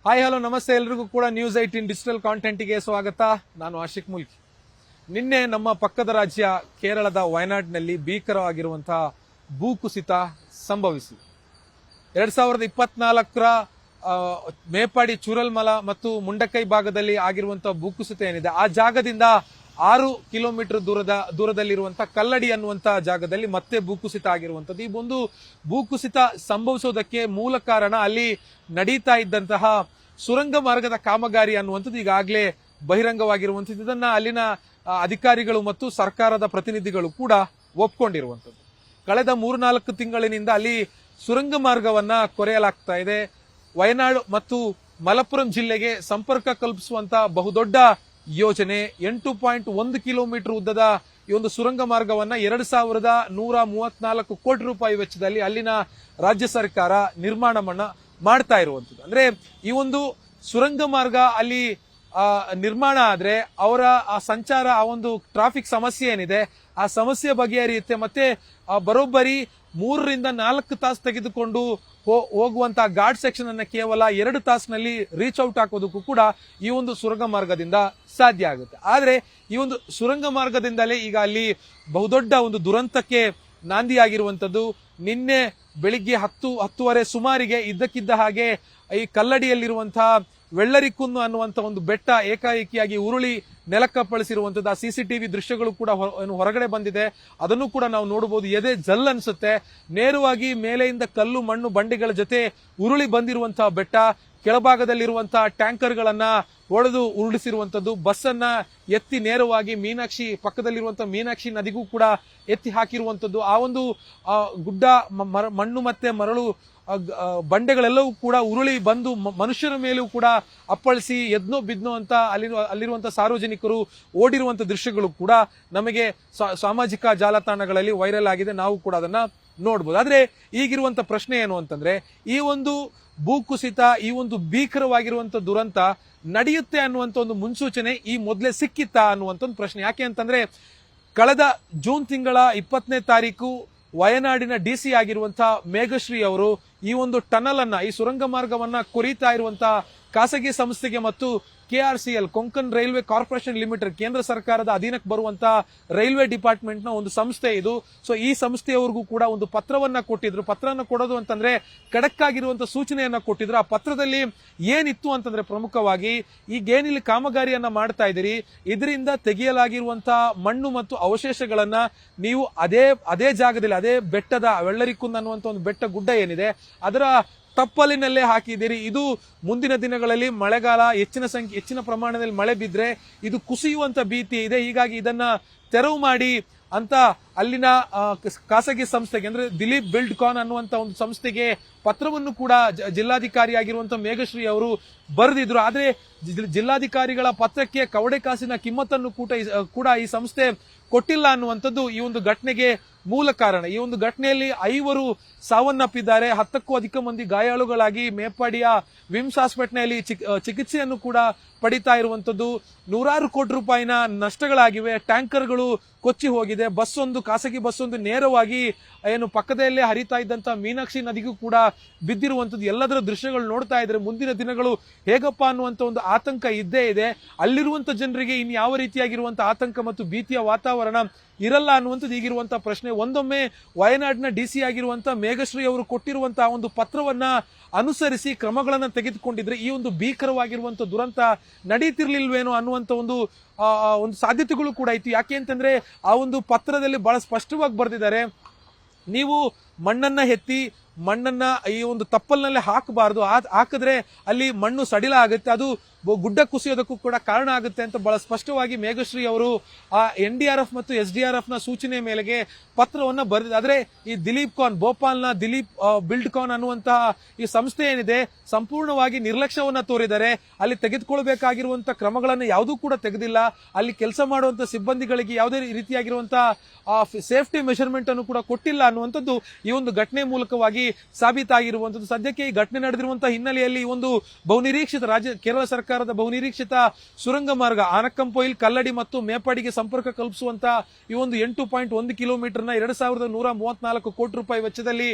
Hi hello ನಮಸ್ತೆ ಎಲ್ರಿಗೂ ಕೂಡ ನ್ಯೂಸ್ 18 ಡಿಜಿಟಲ್ ಕಾಂಟೆಂಟ್ಗೆ ಸ್ವಾಗತ. ನಾನು ಆಶಿಕ್ ಮುಲ್ಕಿ. ನಿನ್ನೆ ನಮ್ಮ ಪಕ್ಕದ ರಾಜ್ಯ ಕೇರಳದ ವಯನಾಡ್ನಲ್ಲಿ ಭೀಕರವಾಗಿರುವಂತಹ ಭೂಕುಸಿತ ಸಂಭವಿಸಿದೆ. 2024ರ ಮೇಪಾಡಿ ಚೂರಲ್ಮಲ ಮತ್ತು ಮುಂಡಕೈ ಭಾಗದಲ್ಲಿ ಆಗಿರುವಂತಹ ಭೂಕುಸಿತ ಏನಿದೆ ಆ ಜಾಗದಿಂದ 6 ಕಿಲೋಮೀಟರ್ ದೂರದಲ್ಲಿರುವಂತಹ ಕಲ್ಲಡಿ ಅನ್ನುವಂತ ಜಾಗದಲ್ಲಿ ಮತ್ತೆ ಭೂಕುಸಿತ ಆಗಿರುವಂತದ್ದು. ಈ ಒಂದು ಭೂಕುಸಿತ ಸಂಭವಿಸೋದಕ್ಕೆ ಮೂಲ ಕಾರಣ ಅಲ್ಲಿ ನಡೀತಾ ಇದ್ದಂತಹ ಸುರಂಗ ಮಾರ್ಗದ ಕಾಮಗಾರಿ ಅನ್ನುವಂಥದ್ದು ಈಗಾಗಲೇ ಬಹಿರಂಗವಾಗಿರುವಂಥದ್ದು. ಇದನ್ನ ಅಲ್ಲಿನ ಅಧಿಕಾರಿಗಳು ಮತ್ತು ಸರ್ಕಾರದ ಪ್ರತಿನಿಧಿಗಳು ಕೂಡ ಒಪ್ಕೊಂಡಿರುವಂಥದ್ದು. ಕಳೆದ 3-4 ತಿಂಗಳಿನಿಂದ ಅಲ್ಲಿ ಸುರಂಗ ಮಾರ್ಗವನ್ನ ಕೊರೆಯಲಾಗ್ತಾ ಇದೆ. ವಯನಾಡು ಮತ್ತು ಮಲಪ್ಪುರಂ ಜಿಲ್ಲೆಗೆ ಸಂಪರ್ಕ ಕಲ್ಪಿಸುವಂತ ಬಹುದೊಡ್ಡ ಯೋಜನೆ 8.1 ಕಿಲೋಮೀಟರ್ ಉದ್ದದ ಈ ಒಂದು ಸುರಂಗ ಮಾರ್ಗವನ್ನ 2134 ಕೋಟಿ ರೂಪಾಯಿ ವೆಚ್ಚದಲ್ಲಿ ಅಲ್ಲಿನ ರಾಜ್ಯ ಸರ್ಕಾರ ನಿರ್ಮಾಣ ಮಾಡ್ತಾ ಇರುವಂತದ್ದು. ಅಂದ್ರೆ ಈ ಒಂದು ಸುರಂಗ ಮಾರ್ಗ ಅಲ್ಲಿ ನಿರ್ಮಾಣ ಆದ್ರೆ ಅವರ ಆ ಸಂಚಾರ ಆ ಒಂದು ಟ್ರಾಫಿಕ್ ಸಮಸ್ಯೆ ಏನಿದೆ ಆ ಸಮಸ್ಯೆ ಬಗೆಹರಿಯುತ್ತೆ. ಮತ್ತೆ ಬರೋಬ್ಬರಿ 3 ರಿಂದ 4 ತಾಸು ತೆಗೆದುಕೊಂಡು ಹೋಗುವಂತಹ ಘಾಟ್ ಸೆಕ್ಷನ್ ಅನ್ನ ಕೇವಲ 2 ತಾಸಿನಲ್ಲಿ ರೀಚ್ ಔಟ್ ಹಾಕೋದಕ್ಕೂ ಕೂಡ ಈ ಒಂದು ಸುರಂಗ ಮಾರ್ಗದಿಂದ ಸಾಧ್ಯ ಆಗುತ್ತೆ. ಆದ್ರೆ ಈ ಒಂದು ಸುರಂಗ ಮಾರ್ಗದಿಂದಲೇ ಈಗ ಅಲ್ಲಿ ಬಹುದೊಡ್ಡ ಒಂದು ದುರಂತಕ್ಕೆ ನಾಂದಿಯಾಗಿರುವಂತದ್ದು. ನಿನ್ನೆ ಬೆಳಿಗ್ಗೆ 10:30 ಸುಮಾರಿಗೆ ಇದ್ದಕ್ಕಿದ್ದ ಹಾಗೆ ಈ ಕಲ್ಲಡಿಯಲ್ಲಿರುವಂತಹ ವೆಳ್ಳರಿಕುನ್ನು ಅನ್ನುವಂತ ಒಂದು ಬೆಟ್ಟ ಏಕಾಏಕಿಯಾಗಿ ಉರುಳಿ ನೆಲಕ್ಕಪ್ಪಳಿಸಿರುವಂತದ್ದು. ಆ ಸಿಸಿಟಿವಿ ದೃಶ್ಯಗಳು ಕೂಡ ಹೊರಗಡೆ ಬಂದಿದೆ. ಅದನ್ನು ಕೂಡ ನಾವು ನೋಡಬಹುದು. ಎದೆ ಜಲ್ ಅನ್ಸುತ್ತೆ. ನೇರವಾಗಿ ಮೇಲೆಯಿಂದ ಕಲ್ಲು ಮಣ್ಣು ಬಂಡೆಗಳ ಜೊತೆ ಉರುಳಿ ಬಂದಿರುವಂತಹ ಬೆಟ್ಟ. ಕೆಳಭಾಗದಲ್ಲಿರುವಂತಹ ಟ್ಯಾಂಕರ್ ಗಳನ್ನ ಒಡೆದು ಉರುಳಿಸಿರುವಂತದ್ದು. ಬಸ್ ಅನ್ನ ಎತ್ತಿ ನೇರವಾಗಿ ಪಕ್ಕದಲ್ಲಿರುವಂತಹ ಮೀನಾಕ್ಷಿ ನದಿಗೂ ಕೂಡ ಎತ್ತಿ ಹಾಕಿರುವಂತದ್ದು. ಆ ಒಂದು ಗುಡ್ಡ ಮಣ್ಣು ಮತ್ತೆ ಮರಳು ಬಂಡೆಗಳೆಲ್ಲವೂ ಕೂಡ ಉರುಳಿ ಬಂದು ಮನುಷ್ಯರ ಮೇಲೂ ಕೂಡ ಅಪ್ಪಳಿಸಿ ಎದ್ನೋ ಬಿದ್ನೋ ಅಂತ ಅಲ್ಲಿರುವಂತಹ ಸಾರ್ವಜನಿಕರು ಓಡಿರುವಂತಹ ದೃಶ್ಯಗಳು ಕೂಡ ನಮಗೆ ಸಾಮಾಜಿಕ ಜಾಲತಾಣಗಳಲ್ಲಿ ವೈರಲ್ ಆಗಿದೆ. ನಾವು ಕೂಡ ಅದನ್ನ ನೋಡಬಹುದು. ಆದ್ರೆ ಈಗಿರುವಂತ ಪ್ರಶ್ನೆ ಏನು ಅಂತಂದ್ರೆ ಈ ಒಂದು ಭೂಕುಸಿತ ಈ ಒಂದು ಭೀಕರವಾಗಿರುವಂತಹ ದುರಂತ ನಡೆಯುತ್ತೆ ಅನ್ನುವಂತ ಒಂದು ಮುನ್ಸೂಚನೆ ಈ ಮೊದಲೇ ಸಿಕ್ಕಿತ್ತಾ ಅನ್ನುವಂತ ಒಂದು ಪ್ರಶ್ನೆ. ಯಾಕೆ ಅಂತಂದ್ರೆ ಕಳೆದ ಜೂನ್ ತಿಂಗಳ 20ನೇ ತಾರೀಕು ವಯನಾಡಿನ DC ಆಗಿರುವಂತಹ ಮೇಘಶ್ರೀ ಅವರು ಈ ಒಂದು ಟನಲ್ ಅನ್ನ ಈ ಸುರಂಗ ಮಾರ್ಗವನ್ನ ಕೊರೀತಾ ಇರುವಂತಹ ಖಾಸಗಿ ಸಂಸ್ಥೆಗೆ ಮತ್ತು KRCL Konkan railway corporation limited ಕೇಂದ್ರ ಸರ್ಕಾರದ ಅಧೀನಕ್ಕೆ ಬರುವಂತಹ ರೈಲ್ವೆ ಡಿಪಾರ್ಟ್ಮೆಂಟ್ ನ ಒಂದು ಸಂಸ್ಥೆ ಇದು. ಸೊ ಈ ಸಂಸ್ಥೆಯವರಿಗೂ ಕೂಡ ಒಂದು ಪತ್ರವನ್ನ ಕೊಟ್ಟಿದ್ರು. ಪತ್ರನ ಕೊಡೋದು ಅಂತಂದ್ರೆ ಖಡಕ್ ಆಗಿರುವಂತಹ ಸೂಚನೆಯನ್ನ ಕೊಟ್ಟಿದ್ರು. ಆ ಪತ್ರದಲ್ಲಿ ಏನಿತ್ತು ಅಂತಂದ್ರೆ ಪ್ರಮುಖವಾಗಿ ಈಗೇನಿಲ್ಲಿ ಕಾಮಗಾರಿಯನ್ನ ಮಾಡ್ತಾ ಇದ್ದೀರಿ ಇದರಿಂದ ತೆಗೆಯಲಾಗಿರುವಂತಹ ಮಣ್ಣು ಮತ್ತು ಅವಶೇಷಗಳನ್ನ ನೀವು ಅದೇ ಜಾಗದಲ್ಲಿ ಅದೇ ಬೆಟ್ಟದ ವೆಳ್ಳರಿಕುಂದ್ ಅನ್ನುವಂತ ಒಂದು ಬೆಟ್ಟ ಗುಡ್ಡ ಏನಿದೆ ಅದರ ತಪ್ಪಲಿನಲ್ಲೇ ಹಾಕಿದ್ದೀರಿ. ಇದು ಮುಂದಿನ ದಿನಗಳಲ್ಲಿ ಮಳೆಗಾಲ ಹೆಚ್ಚಿನ ಪ್ರಮಾಣದಲ್ಲಿ ಮಳೆ ಬಿದ್ರೆ ಇದು ಕುಸಿಯುವಂತ ಭೀತಿ ಇದೆ. ಹೀಗಾಗಿ ಇದನ್ನ ತೆರವು ಮಾಡಿ ಅಂತ ಅಲ್ಲಿನ ಖಾಸಗಿ ಸಂಸ್ಥೆಗೆ ಅಂದ್ರೆ ದಿಲೀಪ್ ಬಿಲ್ಡ್ಕಾನ್ ಅನ್ನುವಂತ ಒಂದು ಸಂಸ್ಥೆಗೆ ಪತ್ರವನ್ನು ಕೂಡ ಜಿಲ್ಲಾಧಿಕಾರಿ ಆಗಿರುವಂತಹ ಮೇಘಶ್ರೀ ಅವರು ಬರೆದಿದ್ರು. ಆದ್ರೆ ಜಿಲ್ಲಾಧಿಕಾರಿಗಳ ಪತ್ರಕ್ಕೆ ಕವಡೆ ಕಾಸಿನ ಕಿಮ್ಮತ್ತನ್ನು ಕೂಡ ಈ ಸಂಸ್ಥೆ ಕೊಟ್ಟಿಲ್ಲ ಅನ್ನುವಂಥದ್ದು ಈ ಒಂದು ಘಟನೆಗೆ ಮೂಲ ಕಾರಣ. ಈ ಒಂದು ಘಟನೆಯಲ್ಲಿ 5 ಸಾವನ್ನಪ್ಪಿದ್ದಾರೆ. 10ಕ್ಕೂ ಅಧಿಕ ಮಂದಿ ಗಾಯಾಳುಗಳಾಗಿ ಮೇಪಾಡಿಯ ವಿಮ್ಸ್ ಆಸ್ಪತ್ರೆಯಲ್ಲಿ ಚಿಕಿತ್ಸೆಯನ್ನು ಕೂಡ ಪಡಿತಾ ಇರುವಂತದ್ದು. 100 ಕೋಟಿ ರೂಪಾಯಿನ ನಷ್ಟಗಳಾಗಿವೆ. ಟ್ಯಾಂಕರ್ಗಳು ಕೊಚ್ಚಿ ಹೋಗಿದೆ. ಖಾಸಗಿ ಬಸ್ ಒಂದು ನೇರವಾಗಿ ಏನು ಪಕ್ಕದಲ್ಲೇ ಹರಿತಾ ಇದ್ದಂತ ಮೀನಾಕ್ಷಿ ನದಿಗೂ ಕೂಡ ಬಿದ್ದಿರುವಂತದ್ದು. ಎಲ್ಲದರ ದೃಶ್ಯಗಳು ನೋಡ್ತಾ ಇದ್ರೆ ಮುಂದಿನ ದಿನಗಳು ಹೇಗಪ್ಪ ಅನ್ನುವಂತ ಒಂದು ಆತಂಕ ಇದ್ದೇ ಇದೆ. ಅಲ್ಲಿರುವಂತ ಜನರಿಗೆ ಇನ್ ಯಾವ ರೀತಿಯಾಗಿರುವಂತಹ ಆತಂಕ ಮತ್ತು ಭೀತಿಯ ವಾತಾವರಣ ಇರಲ್ಲ ಅನ್ನುವಂಥದ್ದು ಈಗಿರುವಂತಹ ಪ್ರಶ್ನೆ. ಒಂದೊಮ್ಮೆ ವಯನಾಡಿನ DC ಆಗಿರುವಂತಹ ಮೇಘಶ್ರೀ ಅವರು ಕೊಟ್ಟಿರುವಂತಹ ಒಂದು ಪತ್ರವನ್ನ ಅನುಸರಿಸಿ ಕ್ರಮಗಳನ್ನ ತೆಗೆದುಕೊಂಡಿದ್ರೆ ಈ ಒಂದು ಭೀಕರವಾಗಿರುವಂತಹ ದುರಂತ ನಡೀತಿರ್ಲಿಲ್ವೇನೋ ಅನ್ನುವಂತ ಒಂದು ಸಾಧ್ಯತೆಗಳು ಕೂಡ ಇತ್ತು. ಯಾಕೆ ಅಂತಂದ್ರೆ ಆ ಒಂದು ಪತ್ರದಲ್ಲಿ ಬಹಳ ಸ್ಪಷ್ಟವಾಗಿ ಬರೆದಿದ್ದಾರೆ, ನೀವು ಮಣ್ಣನ್ನ ಎತ್ತಿ ಮಣ್ಣನ್ನ ಈ ಒಂದು ತಪ್ಪಲಿನಲ್ಲೇ ಹಾಕಬಾರದು. ಹಾಕಿದ್ರೆ ಅಲ್ಲಿ ಮಣ್ಣು ಸಡಿಲ ಆಗುತ್ತೆ, ಅದು ಗುಡ್ಡ ಕುಸಿಯೋದಕ್ಕೂ ಕೂಡ ಕಾರಣ ಆಗುತ್ತೆ ಅಂತ ಬಹಳ ಸ್ಪಷ್ಟವಾಗಿ ಮೇಘಶ್ರೀ ಅವರು ಆ NDRF ಮತ್ತು SDRF ನ ಸೂಚನೆ ಮೇಲೆಗೆ ಪತ್ರವನ್ನ ಬರೆದಿದೆ. ಆದ್ರೆ ಈ ಭೋಪಾಲ್ನ ದಿಲೀಪ್ ಬಿಲ್ಡ್ಕಾನ್ ಅನ್ನುವಂತಹ ಈ ಸಂಸ್ಥೆ ಏನಿದೆ ಸಂಪೂರ್ಣವಾಗಿ ನಿರ್ಲಕ್ಷ್ಯವನ್ನ ತೋರಿದ್ದಾರೆ. ಅಲ್ಲಿ ತೆಗೆದುಕೊಳ್ಬೇಕಾಗಿರುವಂತಹ ಕ್ರಮಗಳನ್ನ ಯಾವುದೂ ಕೂಡ ತೆಗೆದಿಲ್ಲ. ಅಲ್ಲಿ ಕೆಲಸ ಮಾಡುವಂತಹ ಸಿಬ್ಬಂದಿಗಳಿಗೆ ಯಾವುದೇ ರೀತಿಯಾಗಿರುವಂತಹ ಸೇಫ್ಟಿ ಮೆಷರ್ಮೆಂಟ್ ಅನ್ನು ಕೂಡ ಕೊಟ್ಟಿಲ್ಲ ಅನ್ನುವಂಥದ್ದು ಈ ಒಂದು ಘಟನೆ ಮೂಲಕವಾಗಿ ಸಾಬೀತಾಗಿರುವಂತದ್ದು. ಸದ್ಯಕ್ಕೆ ಈ ಘಟನೆ ನಡೆದಿರುವಂತಹ ಹಿನ್ನೆಲೆಯಲ್ಲಿ ಈ ಒಂದು ಬಹುನಿರೀಕ್ಷಿತ ಕೇರಳ ಸರ್ಕಾರದ ಬಹುನಿರೀಕ್ಷಿತ ಸುರಂಗ ಮಾರ್ಗ ಆನಕ್ಕಂಪೊಯಿಲ್, ಕಲ್ಲಡಿ ಮತ್ತು ಮೇಪಾಡಿಗೆ ಸಂಪರ್ಕ ಕಲ್ಪಿಸುವಂತ ಈ ಒಂದು 8.1 ಕಿಲೋಮೀಟರ್ನ 2134 ಕೋಟಿ ರೂಪಾಯಿ ವೆಚ್ಚದಲ್ಲಿ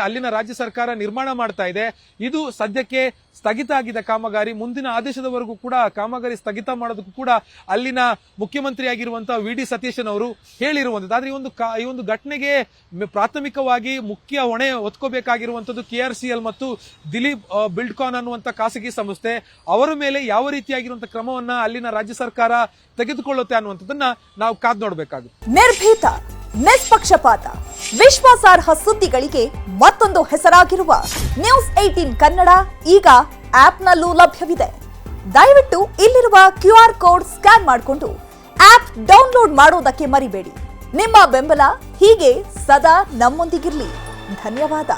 ಅಲ್ಲಿನ ರಾಜ್ಯ ಸರ್ಕಾರ ನಿರ್ಮಾಣ ಮಾಡ್ತಾ ಇದೆ. ಇದು ಸದ್ಯಕ್ಕೆ ಸ್ಥಗಿತ ಆಗಿದೆ ಕಾಮಗಾರಿ. ಮುಂದಿನ ಆದೇಶದವರೆಗೂ ಕೂಡ ಕಾಮಗಾರಿ ಸ್ಥಗಿತ ಮಾಡೋದಕ್ಕೂ ಕೂಡ ಅಲ್ಲಿನ ಮುಖ್ಯಮಂತ್ರಿ ಆಗಿರುವಂತಹ ವಿ.ಡಿ. ಸತೀಶನ್ ಅವರು ಹೇಳಿರುವಂತದ್ದು. ಆದ್ರೆ ಈ ಒಂದು ಘಟನೆಗೆ ಪ್ರಾಥಮಿಕವಾಗಿ ಮುಖ್ಯ ಹೊಣೆ ಹೊತ್ಕೋಬೇಕಾಗಿರುವಂತದ್ದು KRCL ಮತ್ತು ದಿಲೀಪ್ ಬಿಲ್ಡ್ಕಾನ್ ಅನ್ನುವಂತ ಖಾಸಗಿ ಸಂಸ್ಥೆ. ಅವರ ಮೇಲೆ ಯಾವ ರೀತಿಯಾಗಿರುವಂತಹ ಕ್ರಮವನ್ನ ಅಲ್ಲಿನ ರಾಜ್ಯ ಸರ್ಕಾರ ತೆಗೆದುಕೊಳ್ಳುತ್ತೆ ಅನ್ನುವಂಥದ್ದನ್ನ ನಾವು ಕಾದ್ ನೋಡಬೇಕಾಗುತ್ತೆ. ನಿರ್ಭೀತ, ನಿಷ್ಪಕ್ಷಪಾತ, ವಿಶ್ವಾಸಾರ್ಹ ಸುದ್ದಿಗಳಿಗೆ ಮತ್ತೊಂದು ಹೆಸರಾಗಿರುವ ನ್ಯೂಸ್ 18 ಕನ್ನಡ ಈಗ ಆಪ್ನಲ್ಲೂ ಲಭ್ಯವಿದೆ. ದಯವಿಟ್ಟು ಇಲ್ಲಿರುವ QR ಕೋಡ್ ಸ್ಕ್ಯಾನ್ ಮಾಡಿಕೊಂಡು ಆಪ್ ಡೌನ್ಲೋಡ್ ಮಾಡೋದಕ್ಕೆ ಮರಿಬೇಡಿ. ನಿಮ್ಮ ಬೆಂಬಲ ಹೀಗೆ ಸದಾ ನಮ್ಮೊಂದಿಗಿರಲಿ. ಧನ್ಯವಾದ.